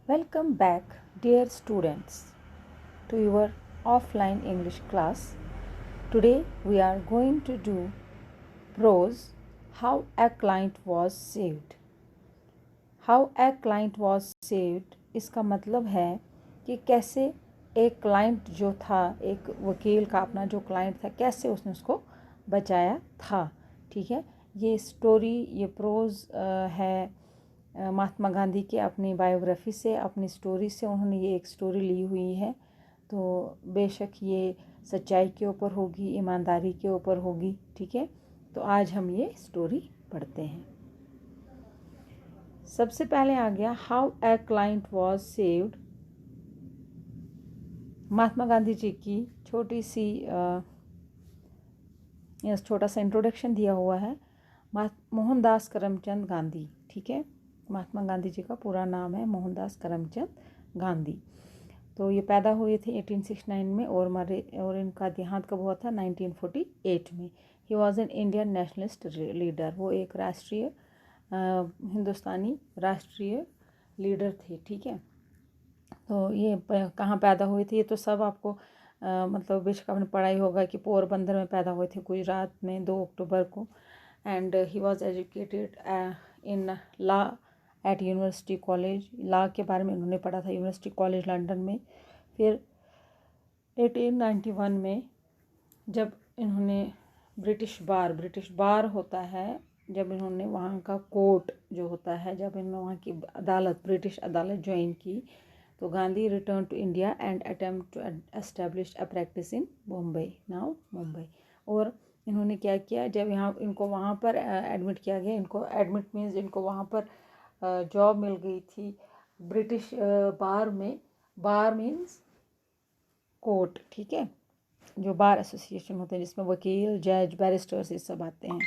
Welcome back, dear students, to your offline English class. Today we are going to do prose How a Client Was Saved. How a Client Was Saved इसका मतलब है कि कैसे एक client जो था, एक वकील का अपना जो क्लाइंट था, कैसे उसने उसको बचाया था। ठीक है, ये स्टोरी, ये प्रोज है महात्मा गांधी के अपनी बायोग्राफी से, अपनी स्टोरी से उन्होंने ये एक स्टोरी ली हुई है। तो बेशक ये सच्चाई के ऊपर होगी, ईमानदारी के ऊपर होगी। ठीक है, तो आज हम ये स्टोरी पढ़ते हैं। सबसे पहले आ गया how a client was saved. Mahatma Gandhi ji की छोटा सा इंट्रोडक्शन दिया हुआ है। मोहनदास करमचंद गांधी। ठीक है, महात्मा गांधी जी का पूरा नाम है मोहनदास करमचंद गांधी। तो ये पैदा हुए थे 1869 में और इनका देहांत कब हुआ था? 1948 में। He was an Indian nationalist leader. वो एक राष्ट्रीय हिंदुस्तानी राष्ट्रीय लीडर थे। ठीक है, तो ये कहाँ पैदा हुए थे ये तो सब आपको मतलब बेशक आपने पढ़ा ही होगा कि पोरबंदर में पैदा हुए थे गुजरात में 2 अक्टूबर को। And he was educated in law at university college. Law के बारे में उन्होंने पढ़ा था यूनिवर्सिटी कॉलेज लंदन में। फिर 1891 में जब इन्होंने ब्रिटिश बार होता है, जब इन्होंने वहाँ का कोर्ट जो होता है, जब इन्होंने वहाँ की अदालत, ब्रिटिश अदालत ज्वाइन की, तो Gandhi return to India and attempt to establish a practice in Mumbai, now Mumbai. और इन्होंने क्या किया, जब यहाँ इनको वहाँ पर एडमिट किया गया, इनको एडमिट मीन्स इनको वहाँ पर जॉब मिल गई थी ब्रिटिश बार में। बार मीन्स कोर्ट। ठीक है, जो बार एसोसिएशन होते हैं जिसमें वकील, जज, बैरिस्टर्स ये सब आते हैं।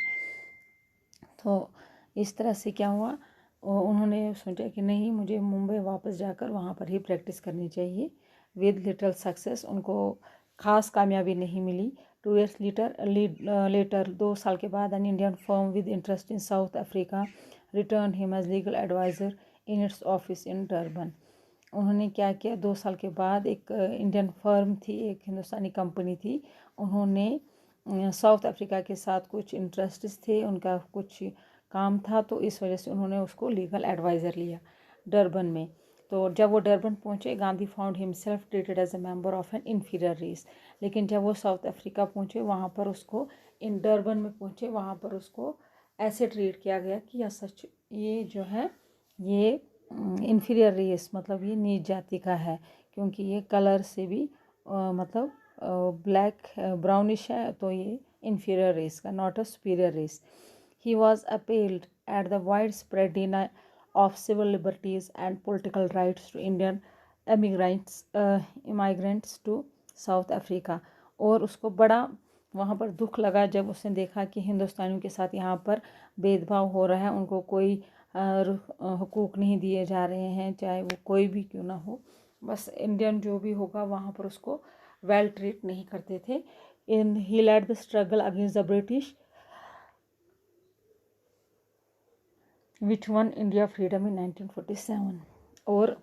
तो इस तरह से क्या हुआ, उन्होंने सोचा कि नहीं, मुझे मुंबई वापस जाकर वहाँ पर ही प्रैक्टिस करनी चाहिए। विद लिटिल सक्सेस, उनको ख़ास कामयाबी नहीं मिली। 2 years लेटर 2 साल के बाद an Indian firm with interest in South Africa return him as legal adviser in its office in Durban. उन्होंने क्या किया, 2 साल के बाद एक इंडियन फर्म थी, एक हिंदुस्तानी कंपनी थी, उन्होंने साउथ अफ्रीका के साथ कुछ इंटरेस्ट्स थे, उनका कुछ काम था, तो इस वजह से उन्होंने उसको लीगल एडवाइज़र लिया डरबन में। तो जब वो डरबन पहुँचे, Gandhi found himself treated as a member of an inferior race. लेकिन जब वो साउथ अफ्रीका पहुँचे, वहाँ पर उसको इन डरबन में पहुँचे, वहाँ पर उसको ऐसे ट्रीट किया गया कि यह सच, ये जो है ये इन्फीरियर रेस, मतलब ये नीच जाति का है, क्योंकि ये कलर से भी मतलब ब्लैक ब्राउनिश है, तो ये इन्फीरियर रेस का, not a superior race. He was appealed at the wide spread denial of civil liberties and political rights to Indian immigrants to South Africa. और उसको बड़ा वहाँ पर दुख लगा जब उसने देखा कि हिंदुस्तानियों के साथ यहाँ पर भेदभाव हो रहा है, उनको कोई हुकूक नहीं दिए जा रहे हैं, चाहे वो कोई भी क्यों ना हो, बस इंडियन जो भी होगा वहाँ पर उसको वेल ट्रीट नहीं करते थे। In he led the struggle against the British which won India freedom in 1947। और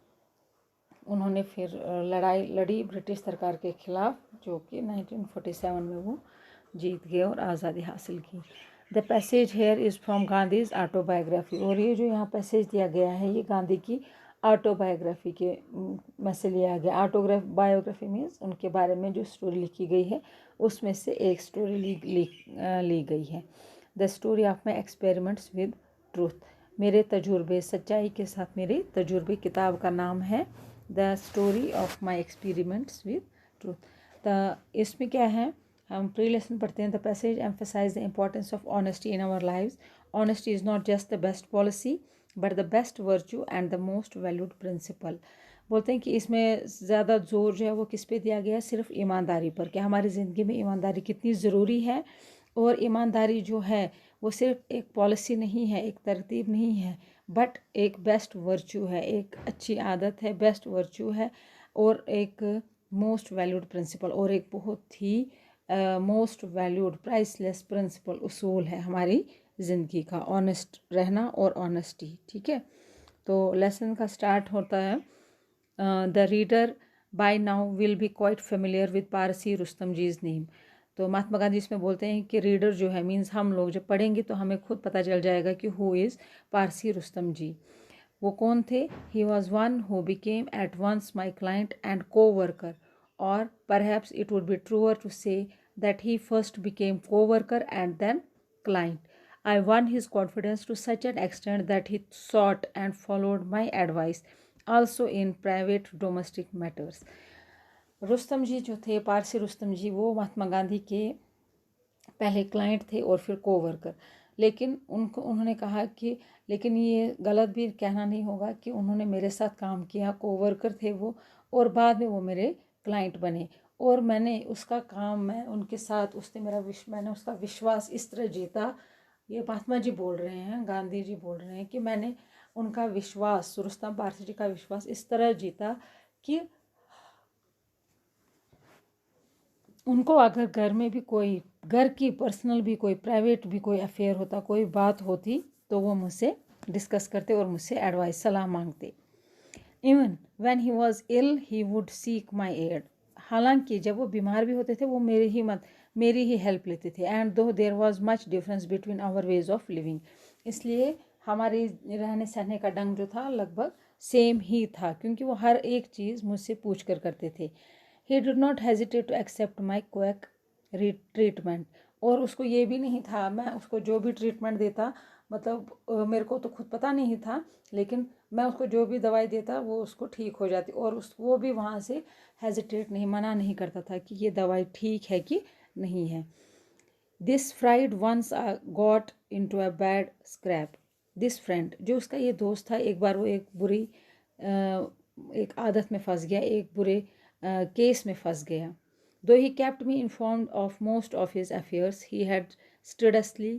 उन्होंने फिर लड़ाई लड़ी ब्रिटिश सरकार के खिलाफ, जो कि 1947 में वो जीत गए और आज़ादी हासिल की। The passage here is from Gandhi's autobiography. और ये जो यहाँ पैसेज दिया गया है, ये गांधी की ऑटोबायोग्राफी के में से लिया गया। बायोग्राफी मीन्स उनके बारे में जो स्टोरी लिखी गई है, उसमें से एक स्टोरी ली गई है। The story of my experiments with truth. मेरे तजुर्बे, सच्चाई के साथ मेरे तजुर्बे, किताब का नाम है the story of my experiments with truth. The इसमें क्या है, हम प्री लेसन पढ़ते हैं। The passage emphasise the importance of honesty in our lives. Honesty is not just the best policy but the best virtue and the most valued principle. बोलते हैं कि इसमें ज़्यादा जोर जो है वो किस पे दिया गया है, सिर्फ ईमानदारी पर, कि हमारी ज़िंदगी में ईमानदारी कितनी ज़रूरी है। और ईमानदारी जो है वो सिर्फ एक पॉलिसी नहीं है, एक तरतीब नहीं है, बट एक बेस्ट वर्च्यू है, एक अच्छी आदत है, बेस्ट वर्च्यू है, और एक मोस्ट वैल्यूड प्रिंसिपल, और एक बहुत ही मोस्ट वैल्यूड प्राइसलेस प्रिंसिपल, उसूल है हमारी ज़िंदगी का, ऑनेस्ट रहना और ऑनेस्टी। ठीक है, तो लेसन का स्टार्ट होता है the reader by now will be quite familiar with Parsi Rustomji's name. तो महात्मा गांधी इसमें बोलते हैं कि रीडर जो है मीन्स हम लोग जब पढ़ेंगे तो हमें खुद पता चल जाएगा कि हु इज़ पारसी रुस्तम जी, वो कौन थे। He was one who became at once my client and co-worker, और perhaps it would be truer to say that he first became co-worker and then client. I won his confidence to such an extent that he sought and followed my advice also in private domestic matters. Rustomji जो थे, पारसी रुस्तम जी, वो महात्मा गांधी के पहले client थे और फिर co-worker. लेकिन उन्होंने कहा कि लेकिन ये गलत भी कहना नहीं होगा कि उन्होंने मेरे साथ काम किया, कोवर्कर थे वो, और बाद में वो मेरे क्लाइंट बने, और मैंने उसका काम, मैं उनके साथ, मैंने उसका विश्वास इस तरह जीता। ये महात्मा जी बोल रहे हैं, गांधी जी बोल रहे हैं कि मैंने उनका विश्वास, रुस्तम पारसी जी का विश्वास इस तरह जीता कि उनको अगर घर में भी कोई, घर की पर्सनल भी कोई, प्राइवेट भी कोई अफेयर होता, कोई बात होती, तो वो मुझसे डिस्कस करते और मुझसे एडवाइस, सलाह मांगते। Even when he was ill he would seek my aid. हालांकि जब वो बीमार भी होते थे वो मेरी ही हेल्प लेते थे। And though there was much difference between our ways of living. इसलिए हमारे रहने सहने का ढंग जो था लगभग सेम ही था, क्योंकि वो हर एक चीज़ मुझसे पूछ कर करते थे। He did not hesitate to accept my quick treatment. और उसको ये भी नहीं था, मैं उसको जो भी ट्रीटमेंट देता, मतलब मेरे को तो खुद पता नहीं था, लेकिन मैं उसको जो भी दवाई देता वो उसको ठीक हो जाती, और वो भी वहाँ से हेजिटेट नहीं, मना नहीं करता था कि ये दवाई ठीक है कि नहीं है। This friend once got into a bad scrape. This friend, जो उसका ये दोस्त था, एक बार वो एक बुरी एक आदत में फंस गया, एक बुरे केस में फंस गया। दो ही kept me informed of most of his affairs, he had studiously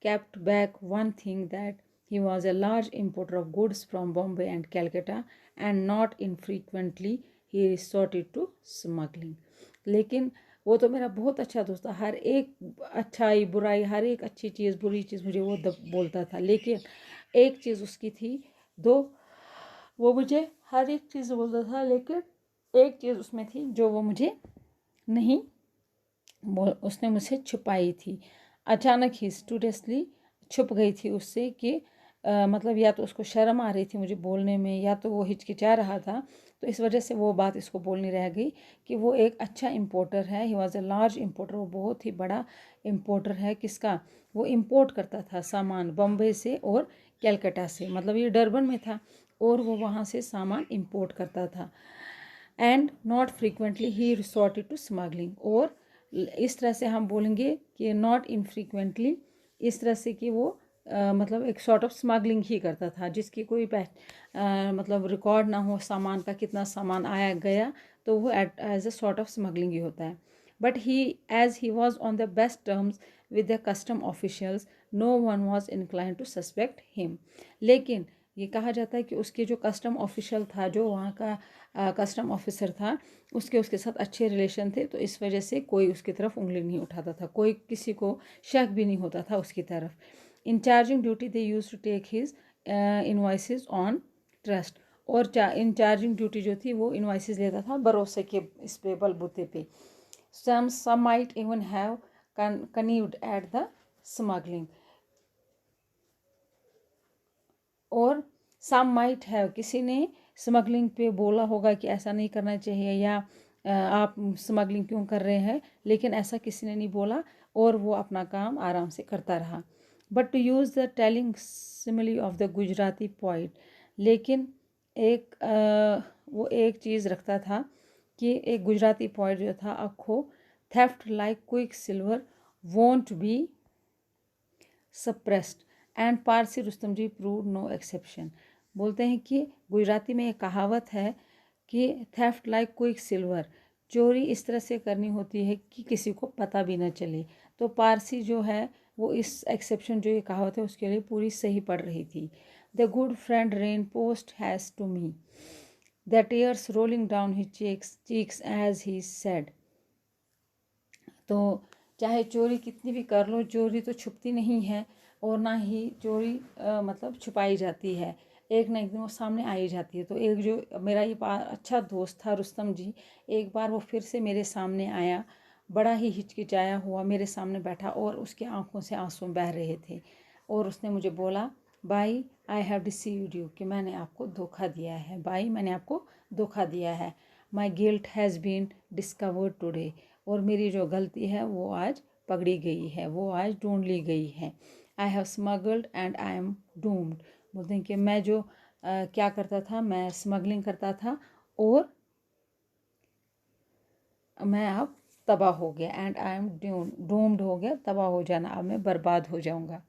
kept back one thing, that he was a large importer of goods from Bombay and Calcutta, and not infrequently he resorted to smuggling. लेकिन वो तो मेरा बहुत अच्छा दोस्त था, हर एक अच्छाई बुराई, हर एक अच्छी चीज़ बुरी चीज़ मुझे वो बोलता था, लेकिन एक चीज़ उसकी थी, वो मुझे हर एक चीज़ बोलता था, लेकिन एक चीज़ उसमें थी जो वो मुझे नहीं उसने मुझसे छुपाई थी। अचानक ही स्टूडियसली छुप गई थी उससे कि मतलब या तो उसको शर्म आ रही थी मुझे बोलने में, या तो वो हिचकिचा रहा था, तो इस वजह से वो बात इसको बोलनी रह गई कि वो एक अच्छा इम्पोर्टर है। He was a large importer, वो बहुत ही बड़ा इम्पोर्टर है। किसका? वो इम्पोर्ट करता था सामान बम्बई से और कैलकाटा से, मतलब ये डरबन में था और वो वहाँ से सामान इम्पोर्ट करता था। And not frequently he resorted to smuggling, और इस तरह से हम बोलेंगे कि नॉट इनफ्रीक्वेंटली, इस तरह से कि वो मतलब एक सॉर्ट ऑफ स्मगलिंग ही करता था, जिसकी कोई मतलब रिकॉर्ड ना हो सामान का, कितना सामान आया गया, तो वो as a sort of smuggling ही होता है। But he as he was on the best terms with the custom officials, no one was incline to suspect him. लेकिन ये कहा जाता है कि उसके जो कस्टम ऑफिशियल था, जो वहाँ का कस्टम ऑफिसर था, उसके साथ अच्छे रिलेशन थे, तो इस वजह से कोई उसकी तरफ उंगली नहीं उठाता था, कोई किसी को शक भी नहीं होता था उसकी तरफ। In charging duty they use to take his invoices on trust, और इन चार्जिंग ड्यूटी जो थी वो इनवॉइसेस लेता था भरोसे के इस पे, बलबूते पे। some might even have connived at the smuggling, और सम माइट हैव, किसी ने स्मगलिंग पे बोला होगा कि ऐसा नहीं करना चाहिए, या आप स्मगलिंग क्यों कर रहे हैं, लेकिन ऐसा किसी ने नहीं बोला और वो अपना काम आराम से करता रहा। But to use the telling simile of the Gujarati poet, लेकिन वो एक चीज़ रखता था कि एक गुजराती पोइट जो था, Akho theft like quicksilver won't be suppressed and Parsi Rustam ji prove no exception. बोलते हैं कि गुजराती में एक कहावत है कि थेफ्ट लाइक क्विक सिल्वर, चोरी इस तरह से करनी होती है कि किसी को पता भी न चले। तो पारसी जो है वो इस एक्सेप्शन, जो ये कहावत है, उसके लिए पूरी सही पड़ रही थी। The good friend ran post haste to me the tears rolling down his cheeks as he said. तो चाहे चोरी कितनी भी कर लो, चोरी तो छुपती नहीं है और ना ही चोरी मतलब छुपाई जाती है। एक ना एक दिन वो सामने आ ही जाती है। तो एक जो मेरा ये अच्छा दोस्त था रुस्तम जी, एक बार वो फिर से मेरे सामने आया, बड़ा ही हिचकिचाया हुआ मेरे सामने बैठा और उसकी आंखों से आंसू बह रहे थे और उसने मुझे बोला, by I have deceived you, कि मैंने आपको धोखा दिया है, बाई मैंने आपको धोखा दिया है। My guilt has been discovered today, और मेरी जो गलती है वो आज पकड़ी गई है, वो आज ढूंढ ली गई है। I have smuggled and I am doomed, बोलते हैं कि मैं जो क्या करता था, मैं स्मगलिंग करता था और मैं अब तबाह हो गया, एंड आई एम डूम्ड हो गया, तबाह हो जाना, अब मैं बर्बाद हो जाऊंगा।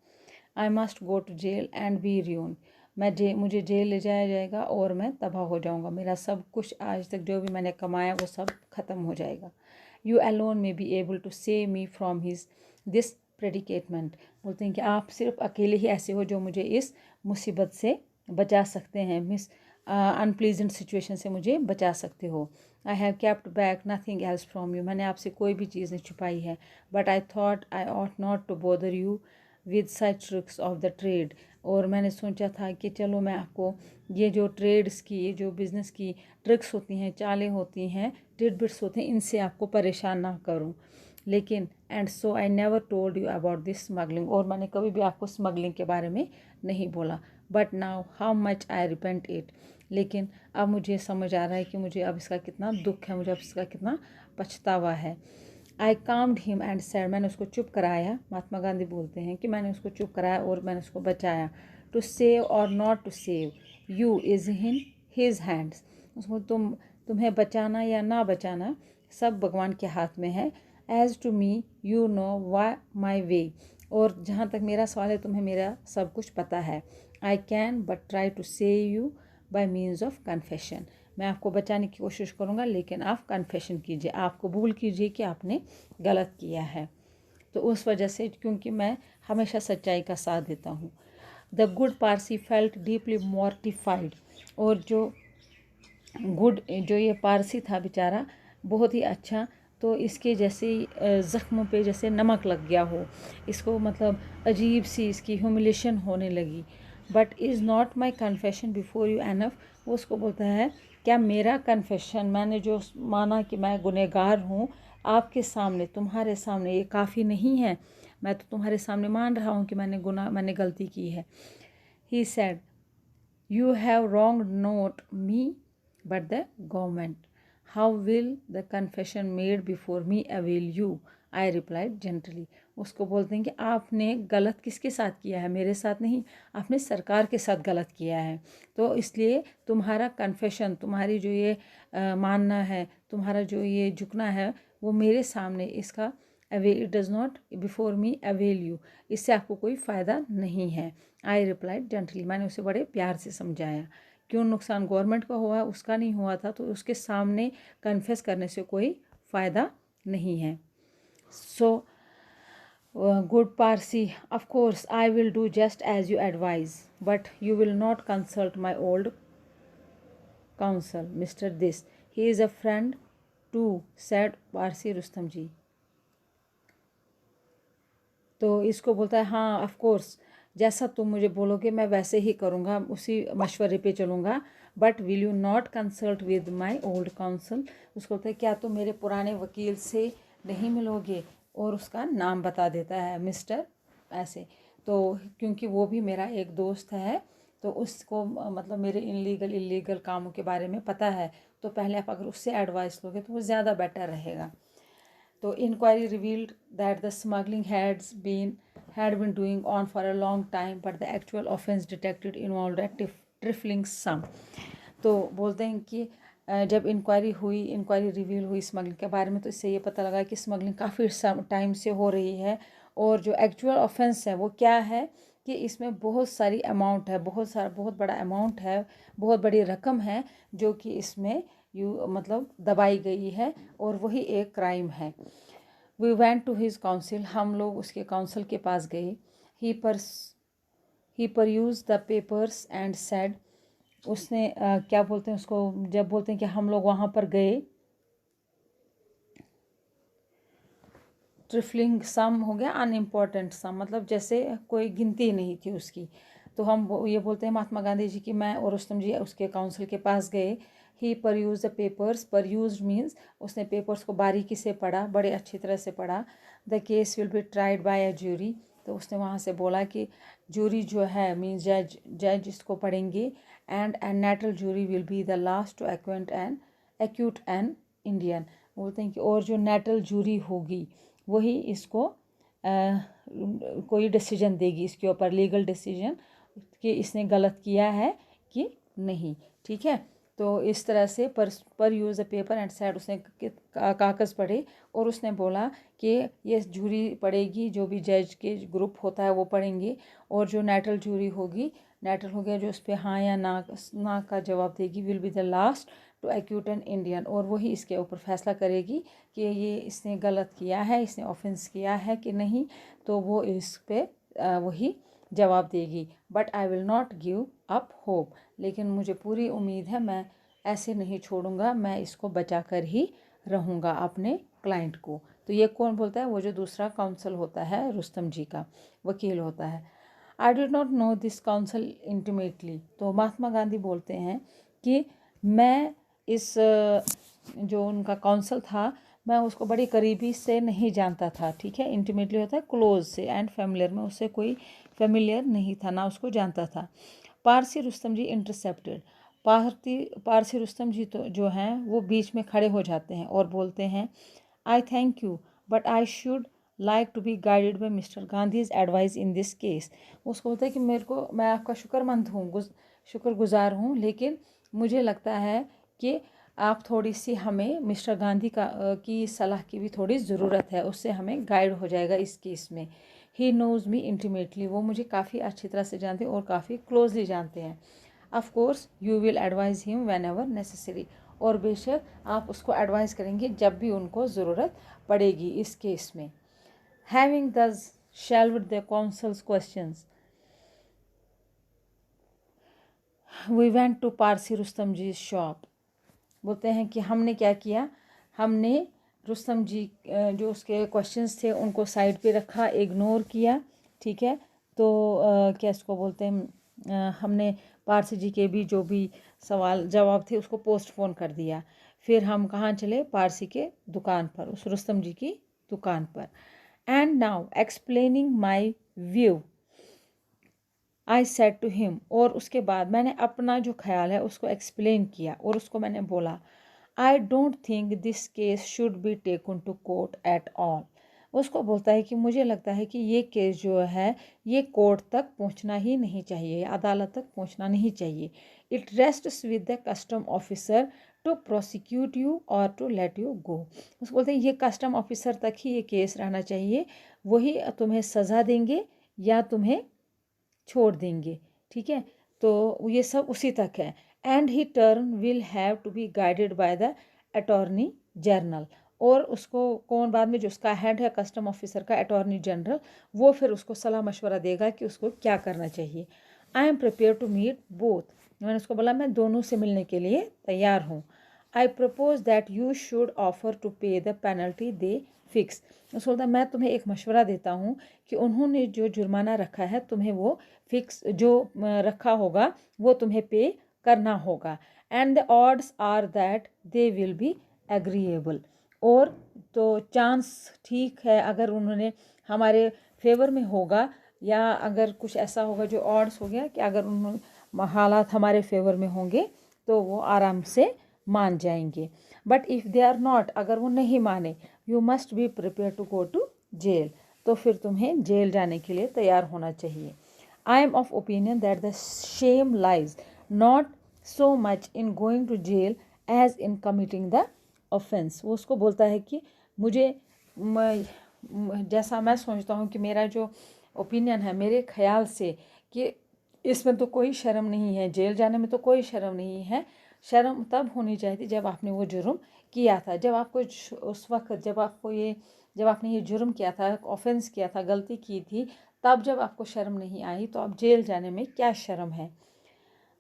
I must go to jail and be ruined, मुझे जेल ले जाया जाएगा और मैं तबाह हो जाऊंगा, मेरा सब कुछ आज तक जो भी मैंने कमाया वो सब ख़त्म हो जाएगा। You alone may be able to save me from his this predicament, बोलते हैं कि आप सिर्फ अकेले ही ऐसे हो जो मुझे इस मुसीबत से बचा सकते हैं, मिस अनप्लीजेंट सिचुएशन से मुझे बचा सकते हो। I have kept back nothing else from you, मैंने आपसे कोई भी चीज़ नहीं छुपाई है। But I thought I ought not to bother you with such tricks of the trade, और मैंने सोचा था कि चलो मैं आपको ये जो ट्रेड्स की, ये जो बिज़नेस की ट्रिक्स होती हैं, चालें होती हैं, टिडबिट्स होते हैं, इनसे आपको परेशान ना करूं। लेकिन and so I never told you about this smuggling, और मैंने कभी भी आपको स्मगलिंग के बारे में नहीं बोला। But now how much I repent it, लेकिन अब मुझे समझ आ रहा है कि मुझे अब इसका कितना दुख है, मुझे अब इसका कितना पछतावा है। आई काम्ड हिम एंड सेड, मैंने उसको चुप कराया, महात्मा गांधी बोलते हैं कि मैंने उसको चुप कराया और मैंने उसको बचाया। टू सेव और not to save you is in his hands, उसको तुम्हें बचाना या ना बचाना सब भगवान के हाथ में है। As to me you know why my way, और जहाँ तक मेरा सवाल है तुम्हें मेरा सब कुछ पता है। I can but try to save you by means of confession, मैं आपको बचाने की कोशिश करूँगा, लेकिन आप कन्फेशन कीजिए, आप कबूल कीजिए कि आपने गलत किया है। तो उस वजह से, क्योंकि मैं हमेशा सच्चाई का साथ देता हूँ। The good Parsi felt deeply mortified, और जो ये पारसी था बेचारा, बहुत ही अच्छा, तो इसके जैसे ज़ख्मों पे जैसे नमक लग गया हो, इसको मतलब अजीब सी इसकी ह्यूमिलेशन होने लगी। But is not my confession before you enough, वो उसको बोलता है क्या मेरा कन्फेशन, मैंने जो माना कि मैं गुनहगार हूँ, आपके सामने, तुम्हारे सामने ये काफ़ी नहीं है? मैं तो तुम्हारे सामने मान रहा हूँ कि मैंने गलती की है। He said you have wrong note me but the government, how will the confession made before me avail you, I replied gently, उसको बोलते हैं कि आपने गलत किसके साथ किया है, मेरे साथ नहीं, आपने सरकार के साथ गलत किया है, तो इसलिए तुम्हारा कन्फेशन, तुम्हारी जो ये मानना है, तुम्हारा जो ये झुकना है, वो मेरे सामने इसका avail, it does not before me avail you, इससे आपको कोई फ़ायदा नहीं है। आई रिप्लाइड जेंटली, मैंने उसे बड़े प्यार से समझाया। क्यों नुकसान गवर्नमेंट का हुआ, उसका नहीं हुआ था, तो उसके सामने कन्फेस करने से कोई फ़ायदा नहीं है। So good Parsi, of course I will do just as you advise, but you will not consult my old counsel mister this, he is a friend too, said Parsi Rustam ji. तो इसको बोलता है हाँ ऑफ कोर्स, जैसा तुम मुझे बोलोगे मैं वैसे ही करूँगा, उसी मशवरे पे चलूँगा। But will you not consult with my old council, उसको बोलता है क्या तुम मेरे पुराने वकील से नहीं मिलोगे, और उसका नाम बता देता है मिस्टर ऐसे। तो क्योंकि वो भी मेरा एक दोस्त है, तो उसको मतलब मेरे इलीगल कामों के बारे में पता है, तो पहले आप अगर उससे एडवाइस लोगे तो वो ज़्यादा बेटर रहेगा। तो inquiry revealed that the smuggling had been doing on for a long time, but the actual offense detected involved a trifling sum. तो बोलते हैं कि जब इंक्वायरी रिवील हुई स्मगलिंग के बारे में, तो इससे ये पता लगा कि स्मगलिंग काफ़ी टाइम से हो रही है, और जो एक्चुअल ऑफेंस है वो क्या है कि इसमें बहुत सारी अमाउंट है, बहुत बड़ा अमाउंट है, बहुत बड़ी रकम है जो कि इसमें मतलब दबाई गई है, और वही एक क्राइम है। We went to his counsel, हम लोग उसके काउंसिल के पास गए। He perused the papers and said, उसने क्या बोलते हैं उसको, जब बोलते हैं कि हम लोग वहाँ पर गए, ट्रिफलिंग सम हो गया, अनइम्पॉर्टेंट सम, मतलब जैसे कोई गिनती नहीं थी उसकी। तो हम ये बोलते हैं महात्मा गांधी जी कि मैं और रुस्तम जी उसके काउंसिल के पास गए। He perused the papers, परयूज means उसने पेपर्स को बारीकी से पढ़ा, बड़े अच्छी तरह से पढ़ा। The case will be tried bye a jury, तो उसने वहाँ से बोला कि जूरी जो है मीन्स जज इसको पढ़ेंगे। And Natal jury will be the last to acquit an Indian, बोलते हैं कि और जो नेटल जूरी होगी वही इसको कोई डिसीजन देगी इसके ऊपर, लीगल डिसीजन कि इसने गलत किया है कि नहीं। ठीक है, तो इस तरह से पर use the paper and said, उसने कागज़ पढ़े और उसने बोला कि ये जूरी पढ़ेगी, जो भी जज के ग्रुप होता है वो पढ़ेंगे, और जो नेटल जूरी होगी, नेटल हो गया जो उस पर हाँ या ना का जवाब देगी, will be the last to acquit an Indian, और वही इसके ऊपर फैसला करेगी कि ये इसने गलत किया है, इसने ऑफेंस किया है कि नहीं, तो वो इस पे वही जवाब देगी। But I will not give up hope, लेकिन मुझे पूरी उम्मीद है, मैं ऐसे नहीं छोड़ूंगा, मैं इसको बचा कर ही रहूँगा अपने क्लाइंट को। तो ये कौन बोलता है? वो जो दूसरा काउंसिल होता है रुस्तम जी का, वकील होता है। I did not know this council intimately, तो महात्मा गांधी बोलते हैं कि मैं इस जो उनका काउंसिल था मैं उसको बड़ी करीबी से नहीं जानता था। ठीक है, इंटीमेटली होता है क्लोज से, एंड फेमिलियर में उससे कोई फेमिलियर नहीं था, ना उसको जानता था। पारसी रुस्तम जी इंटरसेप्टेड, पारसी रुस्तम जी तो जो हैं वो बीच में खड़े हो जाते हैं और बोलते हैं I thank you but I should like to be guided by mister Gandhi's advice in this case. उसको बोलता है कि मैं आपका शुक्रमंद हूँ, शुक्रगुजार हूँ, लेकिन मुझे लगता है कि आप थोड़ी सी हमें मिस्टर गांधी की सलाह की भी थोड़ी ज़रूरत है, उससे हमें गाइड हो जाएगा इस केस में। ही नोज़ मी इंटीमेटली, वो मुझे काफ़ी अच्छी तरह से जानते हैं और काफ़ी क्लोजली जानते हैं। Of course you will advise him when ever necessary, और बेशक आप उसको एडवाइस करेंगे जब भी उनको ज़रूरत पड़ेगी इस केस में। Having thus shelved the counsel's questions, we went to Parsi Rustam ji shop, बोलते हैं कि हमने क्या किया, हमने रुस्तम जी जो उसके क्वेश्चंस थे उनको साइड पे रखा, इग्नोर किया। ठीक है, तो क्या इसको बोलते हैं, हमने पारसी जी के भी जो भी सवाल जवाब थे उसको पोस्टपोन कर दिया। फिर हम कहाँ चले? पारसी के दुकान पर, उस रुस्तम जी की दुकान पर। And now explaining my view I said to him, और उसके बाद मैंने अपना जो ख्याल है उसको एक्सप्लेन किया और उसको मैंने बोला I don't think this case should be taken to court at all. उसको बोलता है कि मुझे लगता है कि ये केस जो है ये कोर्ट तक पहुंचना ही नहीं चाहिए, अदालत तक पहुंचना नहीं चाहिए। It rests with the custom officer to prosecute you और टू लेट यू गो। उसको बोलते हैं ये कस्टम ऑफिसर तक ही ये केस रहना चाहिए, वही तुम्हें सज़ा देंगे या तुम्हें छोड़ देंगे। ठीक है, तो ये सब उसी तक है। And he turn will have to be guided by the attorney general, और उसको कौन बाद में जो उसका हेड है कस्टम ऑफिसर का, अटॉर्नी जनरल, वो फिर उसको सलाह मशवरा देगा कि उसको क्या करना चाहिए। I am prepare to meet both, मैंने उसको बोला मैं दोनों से मिलने के लिए तैयार हूँ। I propose that you should offer to pay the penalty they fix. उसको बोलता मैं तुम्हें एक मशवरा देता हूँ कि उन्होंने जो जुर्माना रखा है तुम्हें वो फिक्स जो रखा होगा वो तुम्हें पे करना होगा। And the odds are that they will be agreeable, और तो चांस ठीक है अगर उन्होंने हमारे फेवर में होगा, या अगर कुछ ऐसा होगा जो ऑड्स हो गया कि अगर उन्होंने हालात हमारे फेवर में होंगे तो वो आराम से मान जाएंगे। But if they are not, अगर वो नहीं माने, you must be prepare to go to jail, तो फिर तुम्हें जेल जाने के लिए तैयार होना चाहिए। I am of opinion that the shame lies not so much in going to jail as in committing the offence. वो उसको बोलता है कि मुझे जैसा मैं सोचता हूँ कि मेरा जो ओपिनियन है, मेरे ख्याल से, कि इसमें तो कोई शर्म नहीं है, जेल जाने में तो कोई शर्म नहीं है। शर्म तब होनी चाहिए जब आपने वो जुर्म किया था, जब आपको उस वक्त जब आपने ये जुर्म किया था, ऑफेंस किया था, गलती की थी, तब जब आपको शर्म नहीं आई तो अब जेल जाने में क्या शर्म है।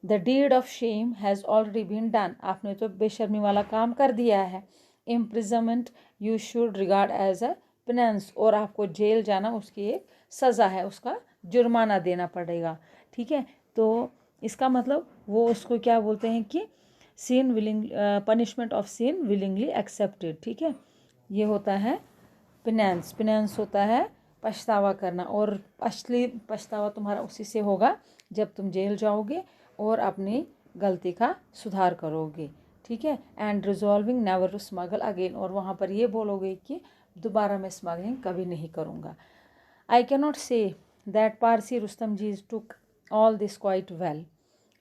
The deed of shame has already been done, आपने तो बेशर्मी वाला काम कर दिया है। Imprisonment you should regard as a penalty, और आपको जेल जाना उसकी एक सज़ा है, उसका जुर्माना देना पड़ेगा। ठीक है। तो इसका मतलब वो उसको क्या बोलते हैं कि sin willing punishment of sin willingly accepted, ठीक है। ये होता है पेनेंस। पेनेंस होता है पछतावा करना, और असली पछतावा तुम्हारा उसी से होगा जब तुम जेल जाओगे और अपनी गलती का सुधार करोगे, ठीक है। And resolving never to smuggle again, और वहाँ पर ये बोलोगे कि दोबारा मैं स्मगलिंग कभी नहीं करूँगा। I can not say that Parsi Rustam ji took all this quite well.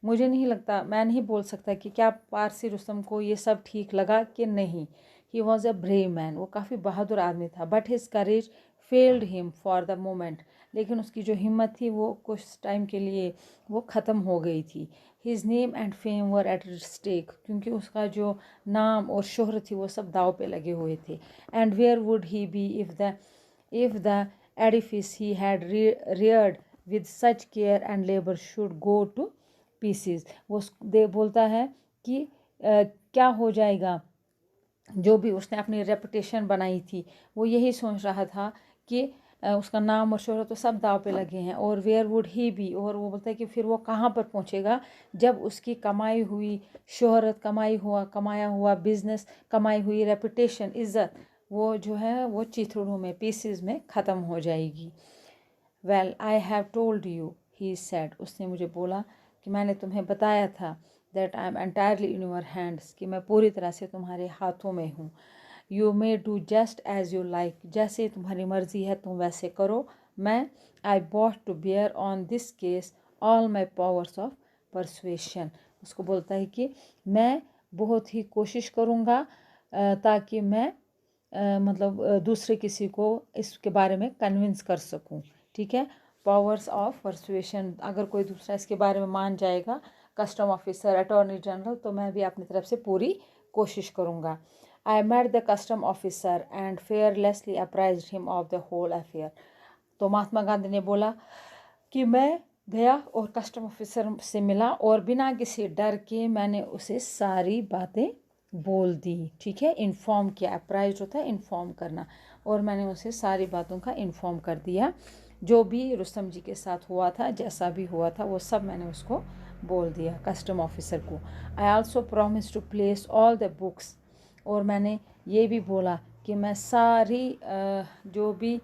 मुझे नहीं लगता, मैं नहीं बोल सकता कि क्या पारसी रुस्तम को ये सब ठीक लगा कि नहीं। He was a brave man, वो काफ़ी बहादुर आदमी था। But his courage failed him for the moment, लेकिन उसकी जो हिम्मत थी वो कुछ टाइम के लिए वो ख़त्म हो गई थी। His name and fame were at stake, क्योंकि उसका जो नाम और शोहरत थी वो सब दाव पे लगे हुए थे। And where would he be if the edifice he had reared with such care and labor should go to pieces। वो बोलता है कि क्या हो जाएगा, जो भी उसने अपनी रेपुटेशन बनाई थी वो यही सोच रहा था कि उसका नाम और शोहरत तो सब दाव पे लगे हैं। और वेयर वुड ही बी, और वो बोलता है कि फिर वो कहाँ पर पहुँचेगा जब उसकी कमाई हुई शोहरत, कमाया हुआ बिजनेस, कमाई हुई रेपुटेशन, इज़्ज़त, वो जो है वो चिथड़ों में, पीसेस में ख़त्म हो जाएगी। Well I have told you, he said, उसने मुझे बोला कि मैंने तुम्हें बताया था, that I am entirely in your hands, कि मैं पूरी तरह से तुम्हारे हाथों में हूँ। You may do just as you like, जैसे तुम्हारी मर्ज़ी है तुम वैसे करो। मैं I bought to bear on this case all my powers of persuasion. उसको बोलता है कि मैं बहुत ही कोशिश करूँगा ताकि मैं मतलब दूसरे किसी को इसके बारे में कन्विंस कर सकूं, ठीक है। पावर्स ऑफ परसुएशन, अगर कोई दूसरा इसके बारे में मान जाएगा, कस्टम ऑफिसर, अटॉर्नी जनरल, तो मैं भी अपनी तरफ से पूरी कोशिश करूँगा। I met the custom officer and fearlessly apprised him of the whole affair. तो महात्मा गांधी ने बोला कि मैं गया और कस्टम ऑफिसर से मिला और बिना किसी डर के मैंने उसे सारी बातें बोल दी, ठीक है। इन्फॉर्म किया, अप्राइज होता है इन्फॉर्म करना, और मैंने उसे सारी बातों का इन्फॉर्म कर दिया। जो भी रुस्तम जी के साथ हुआ था, जैसा भी हुआ था, वो सब मैंने उसको बोल दिया कस्टम ऑफिसर को। I also promise to place all the books, और मैंने ये भी बोला कि मैं सारी जो भी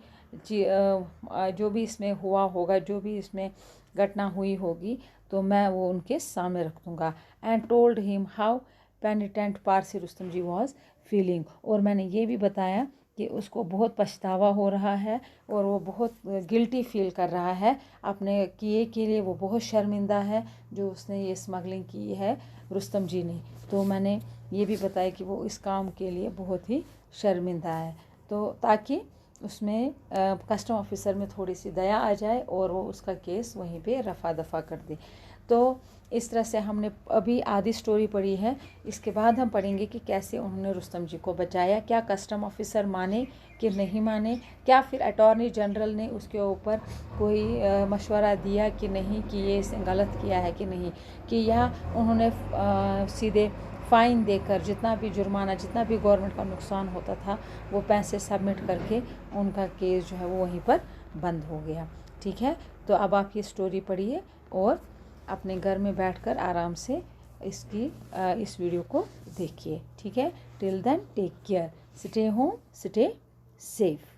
इसमें हुआ होगा, जो भी इसमें घटना हुई होगी, तो मैं वो उनके सामने रख दूँगा। And told him how penitent Parsi Rustam ji was feeling, और मैंने ये भी बताया कि उसको बहुत पछतावा हो रहा है और वो बहुत गिल्टी फील कर रहा है अपने किए के लिए। वो बहुत शर्मिंदा है जो उसने ये स्मगलिंग की है रुस्तम जी ने। तो मैंने ये भी बताया कि वो इस काम के लिए बहुत ही शर्मिंदा है, तो ताकि उसमें कस्टम ऑफिसर में थोड़ी सी दया आ जाए और वो उसका केस वहीं पे रफ़ा दफ़ा कर दे। तो इस तरह से हमने अभी आधी स्टोरी पढ़ी है। इसके बाद हम पढ़ेंगे कि कैसे उन्होंने रुस्तम जी को बचाया, क्या कस्टम ऑफिसर माने कि नहीं माने, क्या फिर अटॉर्नी जनरल ने उसके ऊपर कोई मशवरा दिया कि नहीं, कि ये इसने गलत किया है कि नहीं, कि या उन्होंने सीधे फ़ाइन देकर जितना भी जुर्माना, जितना भी गवर्नमेंट का नुकसान होता था, वो पैसे सबमिट करके उनका केस जो है वो वहीं पर बंद हो गया, ठीक है। तो अब आप ये स्टोरी पढ़िए और अपने घर में बैठकर आराम से इस वीडियो को देखिए, ठीक है। Till then take care, stay home, stay safe.